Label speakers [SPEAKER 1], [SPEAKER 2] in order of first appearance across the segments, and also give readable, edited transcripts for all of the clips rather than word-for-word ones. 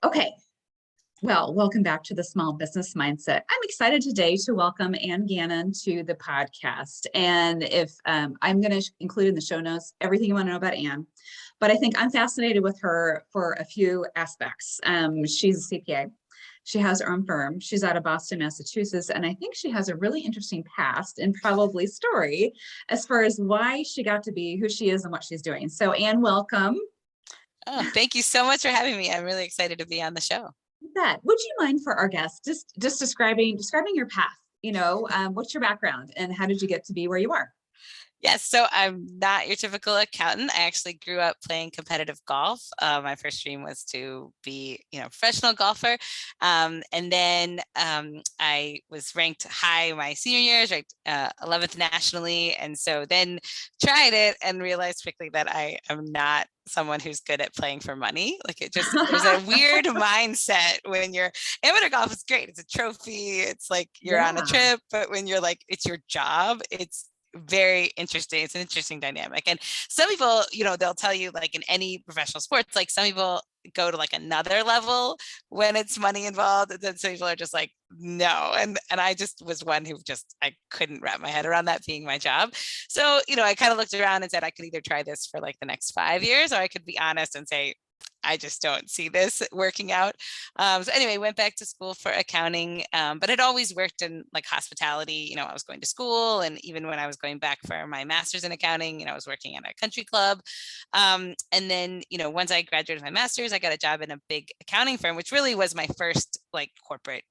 [SPEAKER 1] Okay, well, welcome back to the Small Business Mindset. I'm excited today to welcome Ann Gannon to the podcast. And if I'm going to include in the show notes everything you want to know about Ann, but I think I'm fascinated with her for a few aspects. She's a CPA. She has her own firm. She's out of Boston, Massachusetts, and I think she has a really interesting past and probably story as far as why she got to be who she is and what she's doing. So, Ann, welcome.
[SPEAKER 2] Oh, thank you so much for having me. I'm really excited to be on the show.
[SPEAKER 1] You bet. Would you mind for our guests just describing your path? What's your background and how did you get to be where you are?
[SPEAKER 2] Yes, so I'm not your typical accountant. I actually grew up playing competitive golf. My first dream was to be, a professional golfer. And then I was ranked high my senior years, ranked 11th nationally. And so then tried it and realized quickly that I am not someone who's good at playing for money. Like there's a weird mindset when you're amateur golf is great. It's a trophy. It's like you're on a
[SPEAKER 1] Yeah.
[SPEAKER 2] trip, but when you're like, it's your job, it's very interesting. It's an interesting dynamic. And some people, they'll tell you like in any professional sports, like some people go to like another level when it's money involved. And then some people are just like, no. And I just was one who I couldn't wrap my head around that being my job. So, I kind of looked around and said I could either try this for like the next 5 years, or I could be honest and say, I just don't see this working out. So anyway, went back to school for accounting, but I'd always worked in like hospitality. I was going to school, and even when I was going back for my master's in accounting, I was working at a country club. And then, once I graduated my master's, I got a job in a big accounting firm, which really was my first like corporate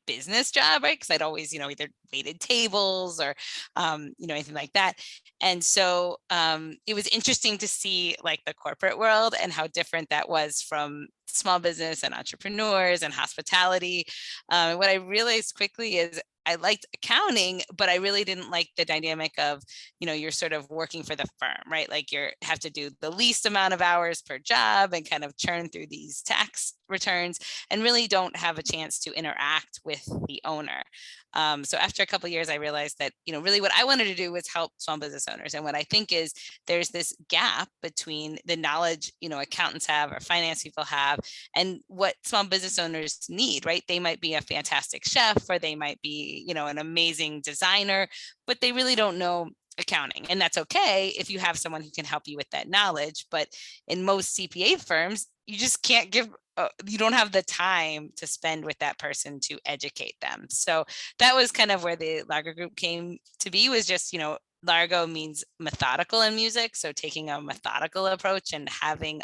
[SPEAKER 2] business job, right? Because I'd always, either waited tables or, anything like that. And so it was interesting to see like the corporate world and how different that was from small business and entrepreneurs and hospitality. What I realized quickly is I liked accounting, but I really didn't like the dynamic of, you're sort of working for the firm, right? Like you have to do the least amount of hours per job and kind of churn through these tax returns and really don't have a chance to interact with the owner. So after a couple of years, I realized that, really what I wanted to do was help small business owners. And what I think is there's this gap between the knowledge, accountants have or finance people have and what small business owners need, right? They might be a fantastic chef or they might be, an amazing designer, but they really don't know accounting. And that's okay if you have someone who can help you with that knowledge. But in most CPA firms, you just can't give you don't have the time to spend with that person to educate them. So that was kind of where the Largo Group came to be, was just, Largo means methodical in music. So taking a methodical approach and having,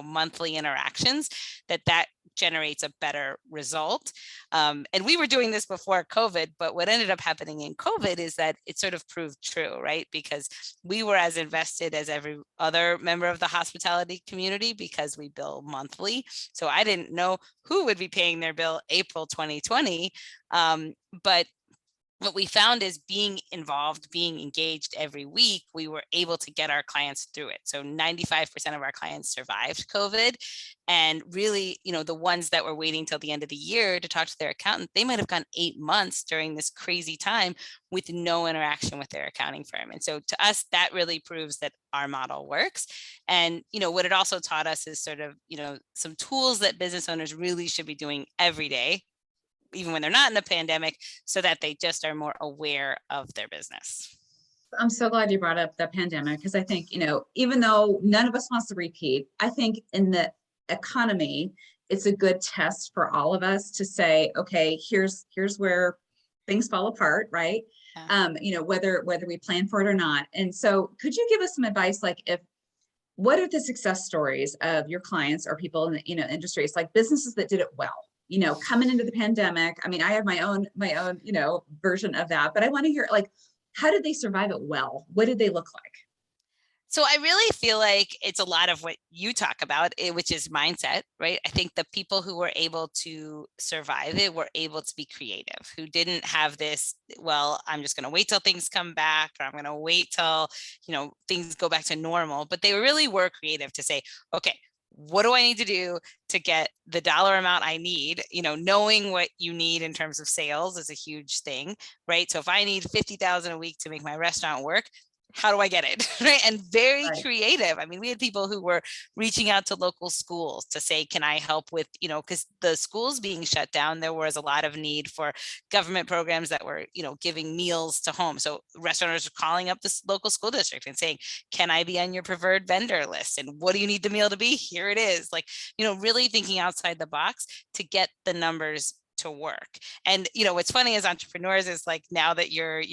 [SPEAKER 2] monthly interactions that generates a better result. And we were doing this before COVID, but what ended up happening in COVID is that it sort of proved true, right? Because we were as invested as every other member of the hospitality community because we bill monthly. So I didn't know who would be paying their bill April 2020. But what we found is being involved, being engaged every week, we were able to get our clients through it. So 95% of our clients survived COVID. And really, the ones that were waiting till the end of the year to talk to their accountant, they might have gone 8 months during this crazy time with no interaction with their accounting firm. And so to us, that really proves that our model works. And, what it also taught us is sort of, some tools that business owners really should be doing every day, even when they're not in a pandemic, so that they just are more aware of their business.
[SPEAKER 1] I'm so glad you brought up the pandemic because I think, even though none of us wants to repeat, I think in the economy, it's a good test for all of us to say, okay, here's where things fall apart, right?
[SPEAKER 2] Yeah.
[SPEAKER 1] Whether we plan for it or not. And so could you give us some advice, like what are the success stories of your clients or people in the, industries, like businesses that did it well? Coming into the pandemic. I mean, I have my own, version of that, but I want to hear like, how did they survive it well? What did they look like?
[SPEAKER 2] So I really feel like it's a lot of what you talk about, which is mindset, right? I think the people who were able to survive it were able to be creative, who didn't have this, well, I'm just going to wait till things come back, or I'm going to wait till, things go back to normal. But they really were creative to say, okay, what do I need to do to get the dollar amount I need? Knowing what you need in terms of sales is a huge thing, right? So if I need 50,000 a week to make my restaurant work, how do I get it? Right. And very
[SPEAKER 1] Right.
[SPEAKER 2] creative. I mean, we had people who were reaching out to local schools to say, can I help with, because the schools being shut down, there was a lot of need for government programs that were, giving meals to home. So restaurateurs are calling up this local school district and saying, can I be on your preferred vendor list? And what do you need the meal to be? Here it is. Like, really thinking outside the box to get the numbers to work. And, what's funny as entrepreneurs is like, now that you're,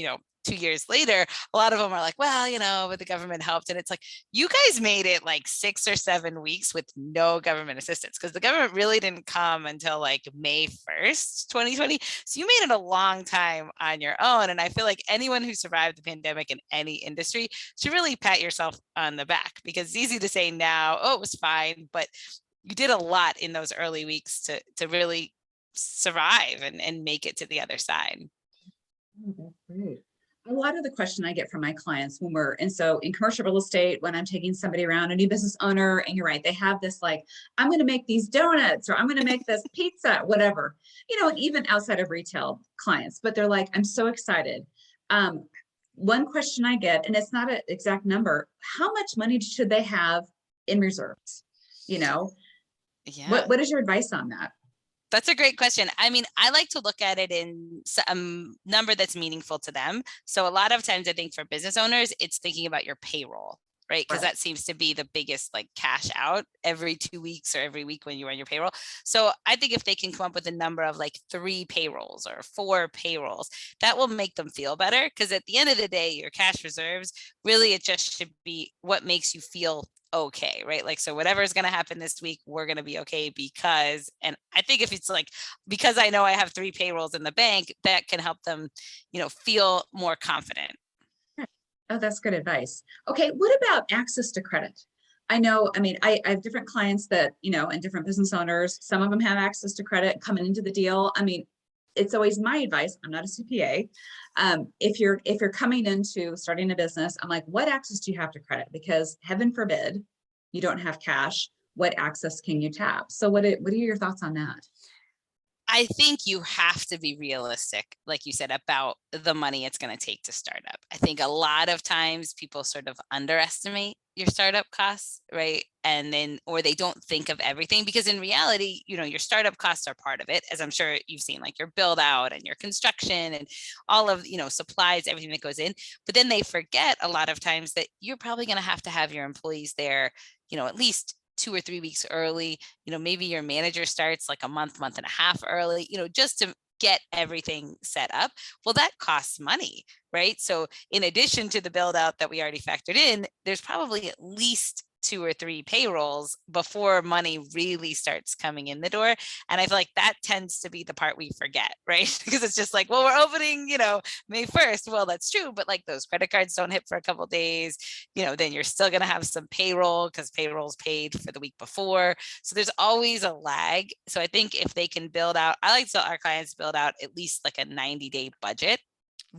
[SPEAKER 2] 2 years later, a lot of them are like, well, but the government helped. And it's like, you guys made it like 6 or 7 weeks with no government assistance, because the government really didn't come until like May 1st, 2020. So you made it a long time on your own. And I feel like anyone who survived the pandemic in any industry should really pat yourself on the back, because it's easy to say now, oh, it was fine, but you did a lot in those early weeks to really survive and make it to the other side.
[SPEAKER 1] Oh, that's great. A lot of the question I get from my clients and so in commercial real estate, when I'm taking somebody around, a new business owner, and you're right, they have this like, I'm going to make these donuts, or I'm going to make this pizza, whatever, even outside of retail clients, but they're like, I'm so excited. One question I get, and it's not an exact number, how much money should they have in reserves?
[SPEAKER 2] Yeah.
[SPEAKER 1] What is your advice on that?
[SPEAKER 2] That's a great question. I mean, I like to look at it in some number that's meaningful to them. So a lot of times I think for business owners, it's thinking about your payroll, right? Because
[SPEAKER 1] Right.
[SPEAKER 2] that seems to be the biggest like cash out every 2 weeks or every week when you run your payroll. So I think if they can come up with a number of like 3 payrolls or 4 payrolls, that will make them feel better. Because at the end of the day, your cash reserves, really, it just should be what makes you feel okay, right? Like, so whatever is going to happen this week, we're going to be okay because, and I think if it's like, because I know I have 3 payrolls in the bank, that can help them, feel more confident.
[SPEAKER 1] Oh, that's good advice. Okay, what about access to credit? I know, I mean, I have different clients that, and different business owners, some of them have access to credit coming into the deal. I mean, it's always my advice. I'm not a CPA. If you're coming into starting a business, I'm like, what access do you have to credit? Because heaven forbid you don't have cash. What access can you tap? So what are your thoughts on that?
[SPEAKER 2] I think you have to be realistic, like you said, about the money it's going to take to start up. I think a lot of times people sort of underestimate your startup costs, right? And then, or they don't think of everything, because in reality, your startup costs are part of it, as I'm sure you've seen, like your build out and your construction and all of, supplies, everything that goes in. But then they forget a lot of times that you're probably going to have your employees there, at least 2 or 3 weeks early. Maybe your manager starts like a month and a half early, just to get everything set up. Well, that costs money, right? So in addition to the build out that we already factored in, there's probably at least 2 or 3 payrolls before money really starts coming in the door. And I feel like that tends to be the part we forget, right? Because it's just like, well, we're opening, May 1st. Well, that's true. But like those credit cards don't hit for a couple of days, then you're still going to have some payroll because payroll's paid for the week before. So there's always a lag. So I think if they can build out, I like to tell our clients build out at least like a 90-day budget,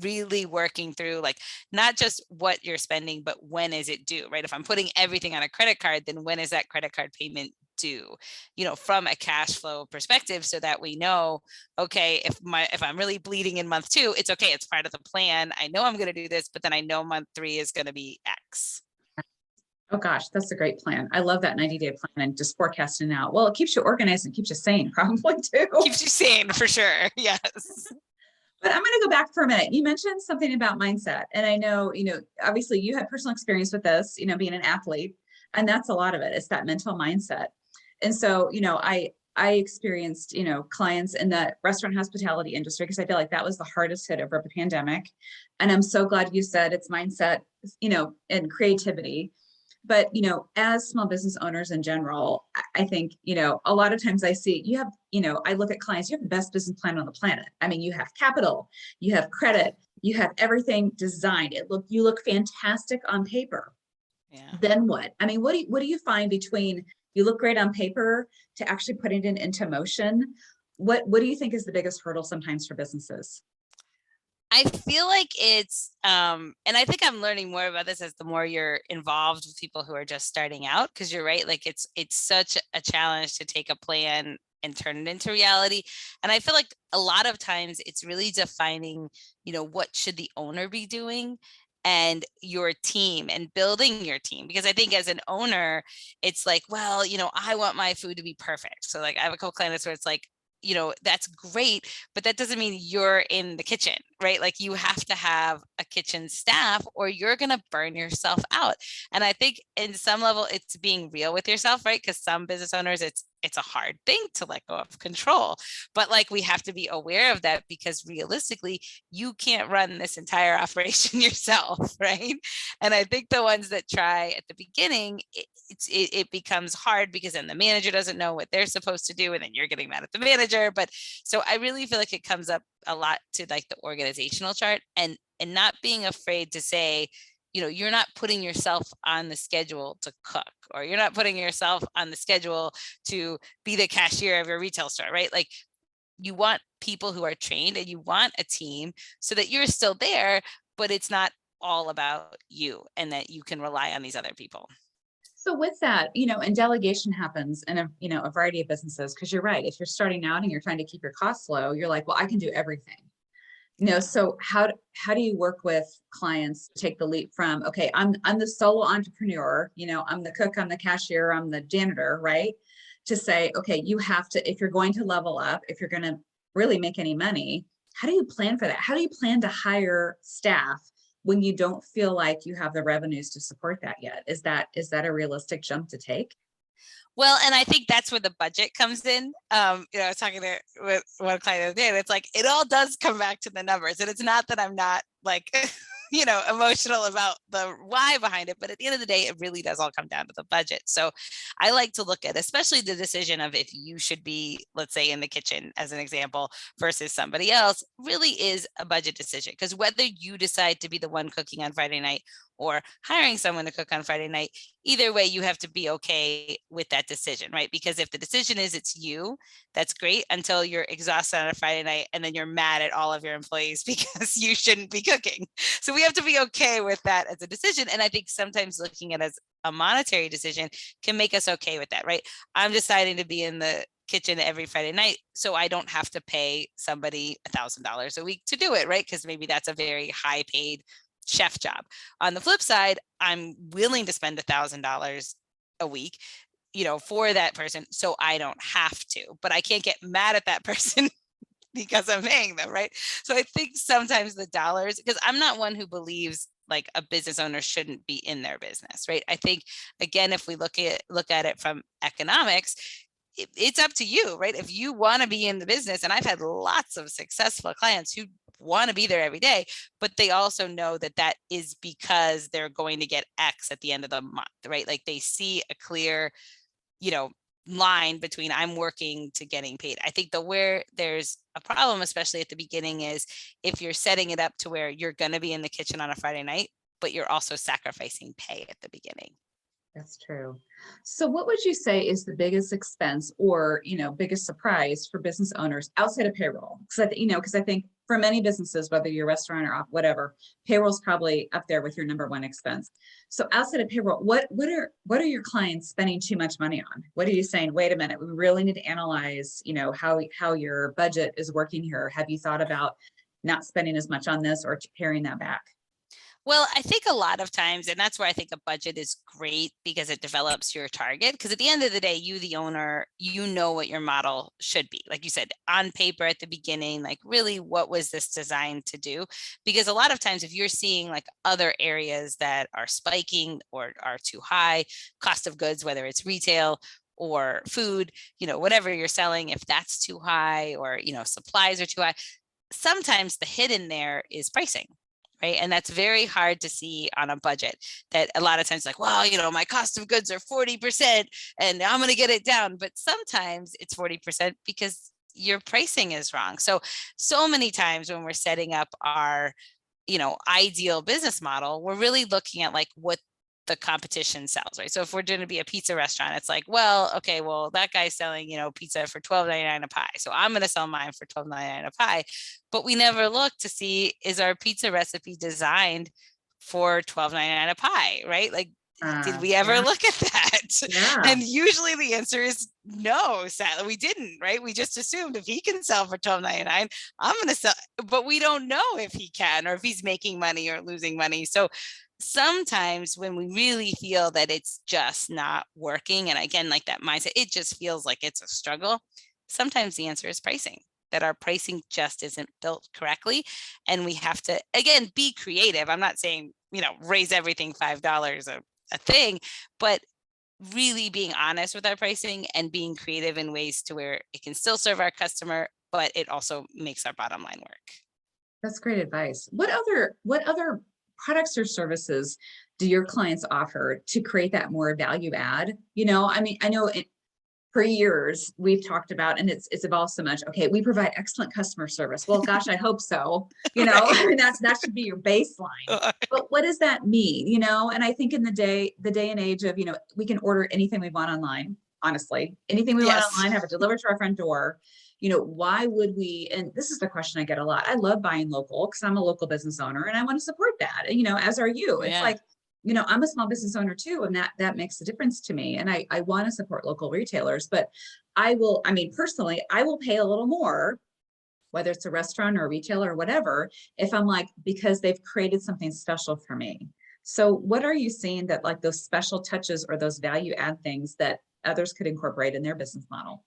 [SPEAKER 2] really working through like not just what you're spending, but when is it due, right? If I'm putting everything on a credit card, then when is that credit card payment due, from a cash flow perspective, so that we know, okay, if I'm really bleeding in month 2, it's okay, it's part of the plan. I know I'm going to do this, but then I know month 3 is going to be X.
[SPEAKER 1] Oh gosh, that's a great plan. I love that 90-day plan and just forecasting out. Well, it keeps you organized and keeps you sane, probably too.
[SPEAKER 2] Keeps you sane for sure. Yes.
[SPEAKER 1] But I'm going to go back for a minute. You mentioned something about mindset. And I know, obviously you had personal experience with this, being an athlete, and that's a lot of it. It's that mental mindset. And so, I experienced, clients in the restaurant hospitality industry, because I feel like that was the hardest hit over the pandemic. And I'm so glad you said it's mindset, and creativity. But, as small business owners in general, I think, a lot of times I see you have, I look at clients, you have the best business plan on the planet. I mean, you have capital, you have credit, you have everything designed. You look fantastic on paper.
[SPEAKER 2] Yeah.
[SPEAKER 1] Then what? I mean, what do you find between you look great on paper to actually putting it into motion? What do you think is the biggest hurdle sometimes for businesses?
[SPEAKER 2] I feel like it's, and I think I'm learning more about this as the more you're involved with people who are just starting out, because you're right, like it's such a challenge to take a plan and turn it into reality. And I feel like a lot of times it's really defining, what should the owner be doing, and your team and building your team. Because I think as an owner, it's like, well, I want my food to be perfect. So like I have a couple clients where it's like, that's great, but that doesn't mean you're in the kitchen, right? Like you have to have a kitchen staff or you're going to burn yourself out. And I think in some level it's being real with yourself, right? Because some business owners, it's a hard thing to let go of control, but like we have to be aware of that, because realistically you can't run this entire operation yourself, right? And I think the ones that try at the beginning, it becomes hard, because then the manager doesn't know what they're supposed to do, and then you're getting mad at the manager. But so I really feel like it comes up a lot to like the organizational chart, and not being afraid to say, you're not putting yourself on the schedule to cook, or you're not putting yourself on the schedule to be the cashier of your retail store, right? Like you want people who are trained and you want a team so that you're still there, but it's not all about you, and that you can rely on these other people.
[SPEAKER 1] So with that, and delegation happens in a variety of businesses, because you're right. If you're starting out and you're trying to keep your costs low, you're like, well, I can do everything. So how do you work with clients to take the leap from, okay, I'm the solo entrepreneur, I'm the cook, I'm the cashier, I'm the janitor, right? To say, okay, you have to, if you're going to level up, if you're going to really make any money, how do you plan for that? How do you plan to hire staff when you don't feel like you have the revenues to support that yet? Is that a realistic jump to take?
[SPEAKER 2] Well, and I think that's where the budget comes in. I was talking with one client the other day, and it's like, it all does come back to the numbers. And it's not that I'm not like, emotional about the why behind it, but at the end of the day, it really does all come down to the budget. So I like to look at, especially the decision of if you should be, let's say in the kitchen as an example, versus somebody else, really is a budget decision. Because whether you decide to be the one cooking on Friday night or hiring someone to cook on Friday night, either way, you have to be okay with that decision, right? Because if the decision is it's you, that's great until you're exhausted on a Friday night and then you're mad at all of your employees because you shouldn't be cooking. So we have to be okay with that as a decision. And I think sometimes looking at it as a monetary decision can make us okay with that, right? I'm deciding to be in the kitchen every Friday night, so I don't have to pay somebody $1,000 a week to do it, right? Because maybe that's a very high paid chef job. On the flip side, I'm willing to spend $1,000 a week, for that person, so I don't have to, but I can't get mad at that person because I'm paying them, right? So I think sometimes the dollars, because I'm not one who believes like a business owner shouldn't be in their business, right? I think, again, if we look at it from economics, it's up to you, right? If you want to be in the business, and I've had lots of successful clients who want to be there every day, but they also know that that is because they're going to get X at the end of the month, right? Like they see a clear, line between I'm working to getting paid. I think where there's a problem, especially at the beginning, is if you're setting it up to where you're going to be in the kitchen on a Friday night, but you're also sacrificing pay at the beginning.
[SPEAKER 1] That's true. So what would you say is the biggest expense or, biggest surprise for business owners outside of payroll? Because I think for many businesses, whether you're a restaurant or whatever, payroll is probably up there with your number one expense. So outside of payroll, what are your clients spending too much money on? What are you saying? Wait a minute, we really need to analyze, how your budget is working here. Have you thought about not spending as much on this or paring that back?
[SPEAKER 2] Well, I think a lot of times, and that's where I think a budget is great, because it develops your target. Because at the end of the day, you, the owner, you know what your model should be. Like you said, on paper at the beginning, like really, what was this designed to do? Because a lot of times if you're seeing like other areas that are spiking or are too high, cost of goods, whether it's retail or food, whatever you're selling, if that's too high, or, supplies are too high, sometimes the hidden there is pricing. Right. And that's very hard to see on a budget, that a lot of times like, well, my cost of goods are 40% and I'm going to get it down. But sometimes it's 40% because your pricing is wrong. So many times when we're setting up our, ideal business model, we're really looking at like what the competition sells, right? So if we're going to be a pizza restaurant, it's like, well, okay, well, that guy's selling, pizza for $12.99 a pie, so I'm going to sell mine for $12.99 a pie. But we never look to see, is our pizza recipe designed for $12.99 a pie, right? Like did we ever
[SPEAKER 1] Yeah,
[SPEAKER 2] look at that?
[SPEAKER 1] yeah,
[SPEAKER 2] And usually the answer is no, sadly, we didn't, right? We just assumed if he can sell for $12.99, I'm going to sell, but we don't know if he can or if he's making money or losing money. So sometimes when we really feel that it's just not working, and again, like that mindset, it just feels like it's a struggle. Sometimes the answer is pricing, that our pricing just isn't built correctly. And we have to, again, be creative. I'm not saying, raise everything $5 a thing, but really being honest with our pricing and being creative in ways to where it can still serve our customer, but it also makes our bottom line work.
[SPEAKER 1] that's great advice. What other products or services do your clients offer to create that more value add? I mean, I know for years we've talked about, and it's evolved so much. Okay, we provide excellent customer service. Well, gosh, I hope so.
[SPEAKER 2] Right.
[SPEAKER 1] I mean, that should be your baseline. But what does that mean? And I think in the day and age of, we can order anything we want online, honestly, anything we want
[SPEAKER 2] Yes.
[SPEAKER 1] online, have it delivered to our front door. Why would we? And this is the question I get a lot. I love buying local because I'm a local business owner and I want to support that. And, as are you. It's
[SPEAKER 2] Yeah.
[SPEAKER 1] like, I'm a small business owner too, and that makes a difference to me. And I want to support local retailers, but I mean, personally, I will pay a little more, whether it's a restaurant or a retailer or whatever, if I'm like, because they've created something special for me. So what are you seeing that like those special touches or those value add things that others could incorporate in their business model?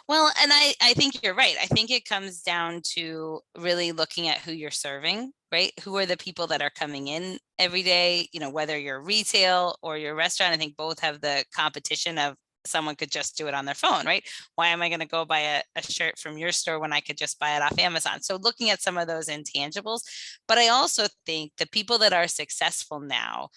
[SPEAKER 2] Well, and I think you're right. I think it comes down to really looking at who you're serving, right? Who are the people that are coming in every day, whether you're retail or your restaurant. I think both have the competition of someone could just do it on their phone, right? Why am I going to go buy a shirt from your store when I could just buy it off Amazon? So looking at some of those intangibles, but I also think the people that are successful now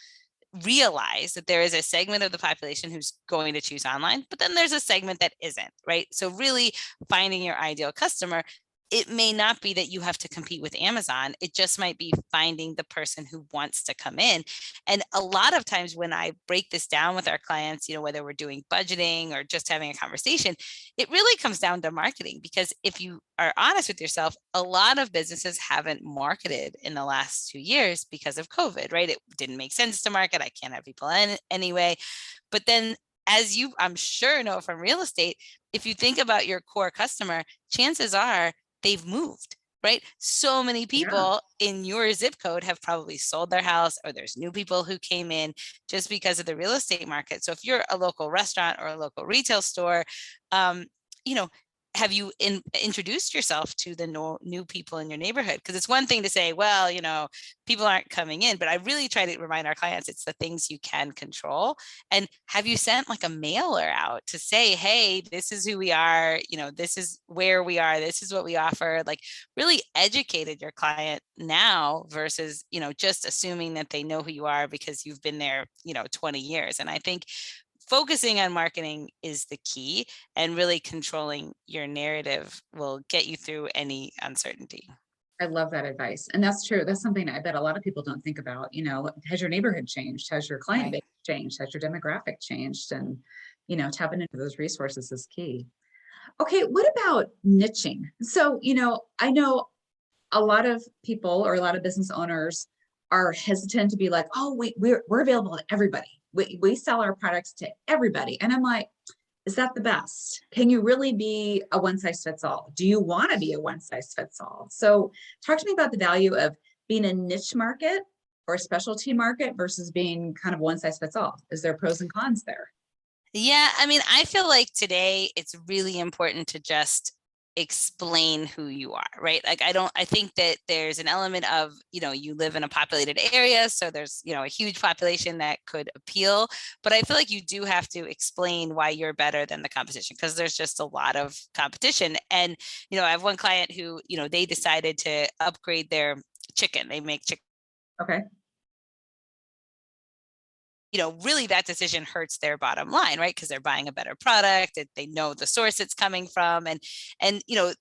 [SPEAKER 2] realize that there is a segment of the population who's going to choose online, but then there's a segment that isn't, right? So really finding your ideal customer, it may not be that you have to compete with Amazon. It just might be finding the person who wants to come in. And a lot of times when I break this down with our clients, whether we're doing budgeting or just having a conversation, it really comes down to marketing. Because if you are honest with yourself, a lot of businesses haven't marketed in the last 2 years because of COVID, right? It didn't make sense to market. I can't have people in anyway. But then, as you, I'm sure, know from real estate, if you think about your core customer, chances are they've moved, right? So many
[SPEAKER 1] Yeah.
[SPEAKER 2] people in your zip code have probably sold their house, or there's new people who came in just because of the real estate market. So if you're a local restaurant or a local retail store, um, you know, have you introduced yourself to the new people in your neighborhood? Because it's one thing to say, well, people aren't coming in, but I really try to remind our clients it's the things you can control. And have you sent like a mailer out to say, hey, this is who we are, this is where we are, this is what we offer, like really educated your client now versus, just assuming that they know who you are because you've been there, 20 years. And I think focusing on marketing is the key, and really controlling your narrative will get you through any uncertainty.
[SPEAKER 1] I love that advice. And that's true. That's something I bet a lot of people don't think about. Has your neighborhood changed? Has your client
[SPEAKER 2] Right.
[SPEAKER 1] base changed? Has your demographic changed? And, tapping into those resources is key. Okay, what about niching? So, I know a lot of people or a lot of business owners are hesitant to be like, oh, we're available to everybody. We sell our products to everybody. And I'm like, is that the best? Can you really be a one size fits all? Do you want to be a one size fits all? So talk to me about the value of being a niche market or a specialty market versus being kind of one size fits all. Is there pros and cons there?
[SPEAKER 2] Yeah, I mean, I feel like today it's really important to just explain who you are, right? Like I think that there's an element of, you live in a populated area, so there's, a huge population that could appeal, but I feel like you do have to explain why you're better than the competition, because there's just a lot of competition. And, I have one client who, they decided to upgrade their chicken. They make chicken.
[SPEAKER 1] Okay.
[SPEAKER 2] Really that decision hurts their bottom line, right? Because they're buying a better product, they know the source it's coming from. And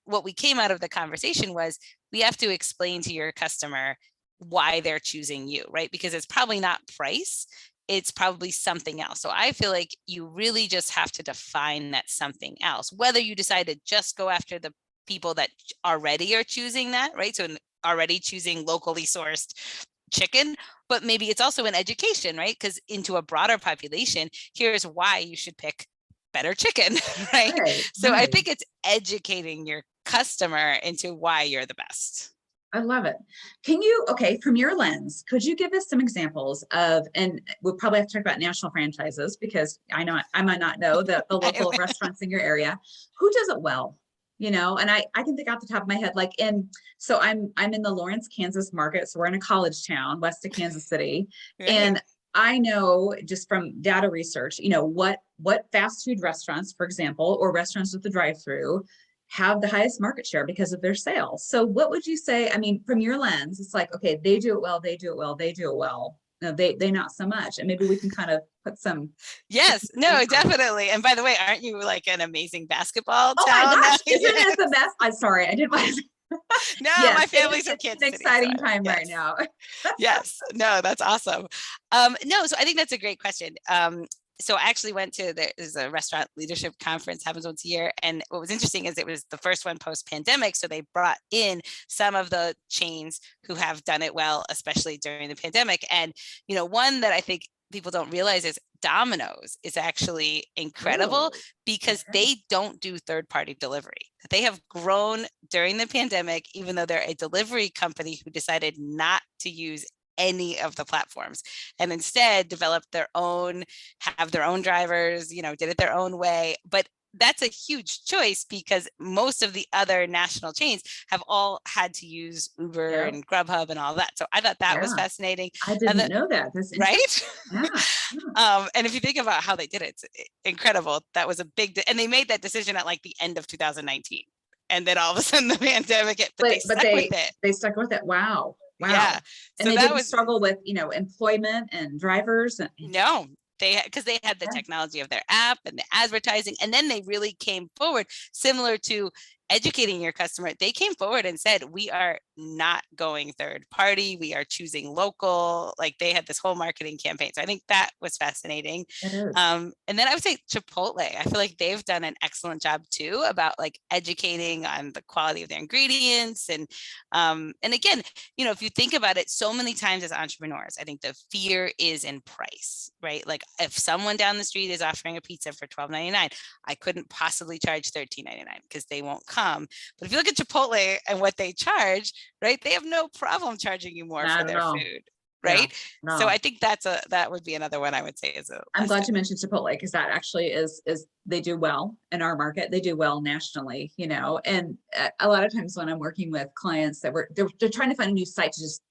[SPEAKER 2] what we came out of the conversation was, we have to explain to your customer why they're choosing you, right? Because it's probably not price, it's probably something else. So I feel like you really just have to define that something else, whether you decide to just go after the people that already are choosing that, right? So already choosing locally sourced chicken, but maybe it's also an education, right? Because into a broader population, here's why you should pick better chicken, right?
[SPEAKER 1] Right,
[SPEAKER 2] So I
[SPEAKER 1] right.
[SPEAKER 2] think it's educating your customer into why you're the best.
[SPEAKER 1] I love it. Can you, okay, from your lens, could you give us some examples of, and we'll probably have to talk about national franchises because I know I might not know the local restaurants in your area. Who does it well? And I can think off the top of my head, like so I'm in the Lawrence, Kansas market. So we're in a college town west of Kansas City.
[SPEAKER 2] Right.
[SPEAKER 1] And I know just from data research, what fast food restaurants, for example, or restaurants with the drive-through have the highest market share because of their sales. So what would you say? I mean, from your lens, it's like, okay, they do it well, they do it well, they do it well. No, they not so much. And maybe we can kind of put some.
[SPEAKER 2] Yes, no, definitely. And by the way, aren't you like an amazing basketball
[SPEAKER 1] Oh
[SPEAKER 2] town?
[SPEAKER 1] my gosh,
[SPEAKER 2] Now?
[SPEAKER 1] isn't it the best? I'm sorry, I didn't want to.
[SPEAKER 2] No,
[SPEAKER 1] Yes,
[SPEAKER 2] my family's from Kansas
[SPEAKER 1] it's an
[SPEAKER 2] City.
[SPEAKER 1] exciting
[SPEAKER 2] So,
[SPEAKER 1] time
[SPEAKER 2] yes.
[SPEAKER 1] right now.
[SPEAKER 2] Yes, no, that's awesome. No, so I think that's a great question. So I actually went to, there's a restaurant leadership conference, happens once a year. And what was interesting is it was the first one post-pandemic. So they brought in some of the chains who have done it well, especially during the pandemic. And, one that I think people don't realize is Domino's is actually incredible because they don't do third-party delivery. They have grown during the pandemic, even though they're a delivery company who decided not to use any of the platforms and instead developed have their own drivers, did it their own way. But that's a huge choice because most of the other national chains have all had to use Uber and Grubhub and all that. So I thought that was fascinating.
[SPEAKER 1] I didn't know that. That's
[SPEAKER 2] right.
[SPEAKER 1] Yeah.
[SPEAKER 2] And if you think about how they did it, it's incredible. That was a big, and they made that decision at like the end of 2019. And then all of a sudden the pandemic hit, but they stuck with it.
[SPEAKER 1] They stuck with it. Wow.
[SPEAKER 2] Yeah.
[SPEAKER 1] And they didn't struggle with, employment and drivers.
[SPEAKER 2] No, because they had the technology of their app and the advertising. And then they really came forward, similar to educating your customer. They came forward and said, we are not going third party. We are choosing local. Like they had this whole marketing campaign. So I think that was fascinating. And then I would say Chipotle. I feel like they've done an excellent job too about like educating on the quality of their ingredients. And again, if you think about it, so many times as entrepreneurs, I think the fear is in price, right? Like if someone down the street is offering a pizza for $12.99, I couldn't possibly charge $13.99 because they won't come. But if you look at Chipotle and what they charge, right, they have no problem charging you more for their food, right? Yeah, so I think that would be another one I would say I'm
[SPEAKER 1] glad you mentioned Chipotle because that actually is they do well in our market. They do well nationally, and a lot of times when I'm working with clients that they're trying to find a new site to just,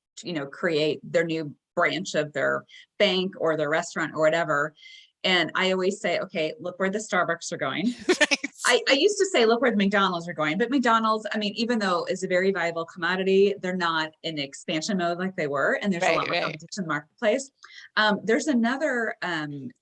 [SPEAKER 1] create their new branch of their bank or their restaurant or whatever. And I always say, okay, look where the Starbucks are going. Right. I used to say, look where the McDonald's are going, but McDonald's, I mean, even though it's a very viable commodity, they're not in expansion mode like they were. And there's a lot more competition in the marketplace. There's another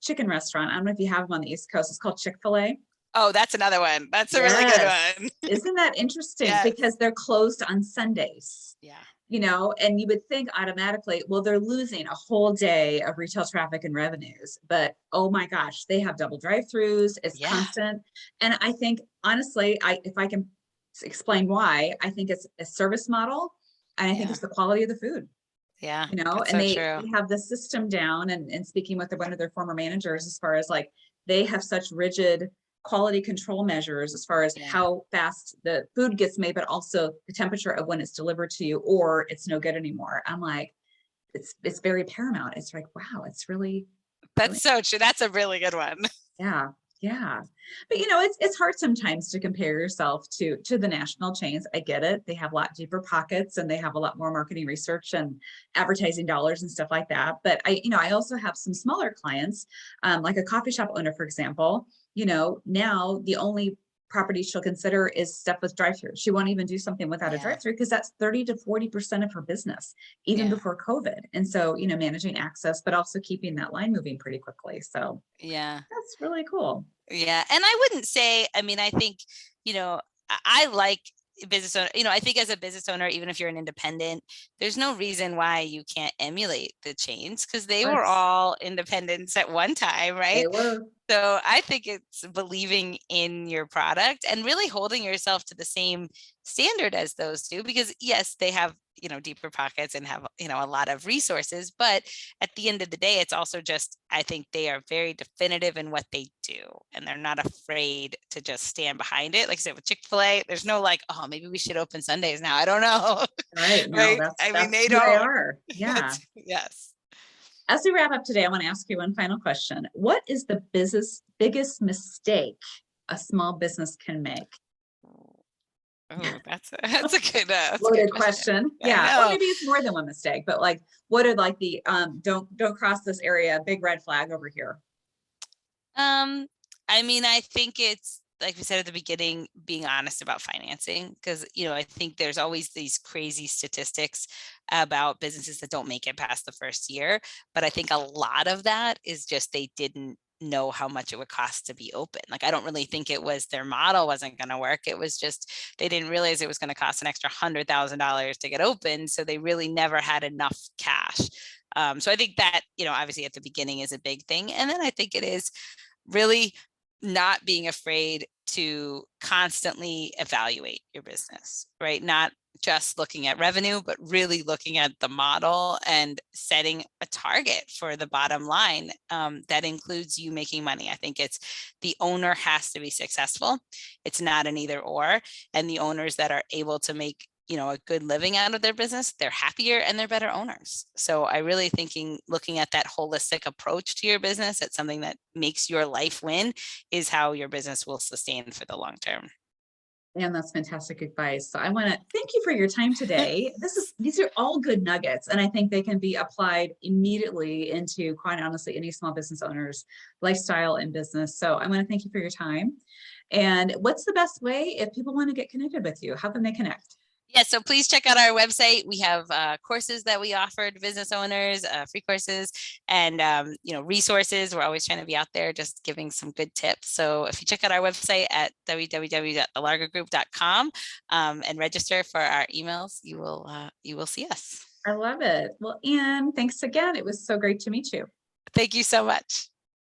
[SPEAKER 1] chicken restaurant. I don't know if you have them on the East Coast. It's called Chick-fil-A.
[SPEAKER 2] Oh, that's another one. That's a really good one.
[SPEAKER 1] Isn't that interesting? Because they're closed on Sundays. Yeah. And you would think automatically, well, they're losing a whole day of retail traffic and revenues, but oh my gosh, they have double drive-throughs, it's constant. And I think, honestly, if I can explain why, I think it's a service model and I think it's the quality of the food.
[SPEAKER 2] Yeah.
[SPEAKER 1] And they have the system down and speaking with one of their former managers, as far as like, they have such rigid quality control measures as far as how fast the food gets made, but also the temperature of when it's delivered to you or it's no good anymore. I'm like, it's very paramount. It's like, wow, it's really.
[SPEAKER 2] That's so true. That's a really good one.
[SPEAKER 1] Yeah. Yeah. But it's hard sometimes to compare yourself to the national chains. I get it. They have a lot deeper pockets and they have a lot more marketing research and advertising dollars and stuff like that. But I also have some smaller clients, like a coffee shop owner, for example. Now the only property she'll consider is stuff with drive-through. She won't even do something without a drive-through because that's 30 to 40% of her business, even before COVID. And so, managing access, but also keeping that line moving pretty quickly. So that's really cool.
[SPEAKER 2] Yeah. And I wouldn't say, I mean, I think, I like business owner, I think as a business owner, even if you're an independent, there's no reason why you can't emulate the chains because they were all independents at one time, right?
[SPEAKER 1] They were.
[SPEAKER 2] So I think it's believing in your product and really holding yourself to the same standard as those two, because yes, they have, deeper pockets and have, a lot of resources, but at the end of the day, it's also just, I think they are very definitive in what they do and they're not afraid to just stand behind it. Like I said, with Chick-fil-A, there's no like, oh, maybe we should open Sundays now. I don't know.
[SPEAKER 1] Right. No,
[SPEAKER 2] Right.
[SPEAKER 1] that's
[SPEAKER 2] I mean, they
[SPEAKER 1] who they
[SPEAKER 2] don't.
[SPEAKER 1] are. Yeah.
[SPEAKER 2] Yes.
[SPEAKER 1] As we wrap up today, I want to ask you one final question. What is the biggest mistake a small business can make?
[SPEAKER 2] Oh, that's a good
[SPEAKER 1] Loaded
[SPEAKER 2] question.
[SPEAKER 1] question.
[SPEAKER 2] I
[SPEAKER 1] Yeah. Or
[SPEAKER 2] know.
[SPEAKER 1] maybe it's more than one mistake, but like, what are like the, don't cross this area, big red flag over here.
[SPEAKER 2] Um, I mean, I think it's like we said at the beginning, being honest about financing, because I think there's always these crazy statistics about businesses that don't make it past the first year. But I think a lot of that is just they didn't know how much it would cost to be open. Like, I don't really think it was their model wasn't going to work. It was just they didn't realize it was going to cost an extra $100,000 to get open. So they really never had enough cash. So I think that, obviously at the beginning is a big thing. And then I think it is really not being afraid to constantly evaluate your business, right? Not just looking at revenue, but really looking at the model and setting a target for the bottom line that includes you making money. I think it's the owner has to be successful. It's not an either or. And the owners that are able to make a good living out of their business, they're happier and they're better owners. So I really looking at that holistic approach to your business, it's something that makes your life win, is how your business will sustain for the long term.
[SPEAKER 1] And that's fantastic advice. So I want to thank you for your time today. These are all good nuggets, and I think they can be applied immediately into, quite honestly, any small business owner's lifestyle and business. So I want to thank you for your time. And what's the best way if people want to get connected with you? How can they connect?
[SPEAKER 2] Yeah, so please check out our website. We have courses that we offer to business owners, free courses, and resources. We're always trying to be out there just giving some good tips. So if you check out our website at www.thelargogroup.com and register for our emails, you will see us.
[SPEAKER 1] I love it. Well, Anne, thanks again. It was so great to meet you.
[SPEAKER 2] Thank you so much.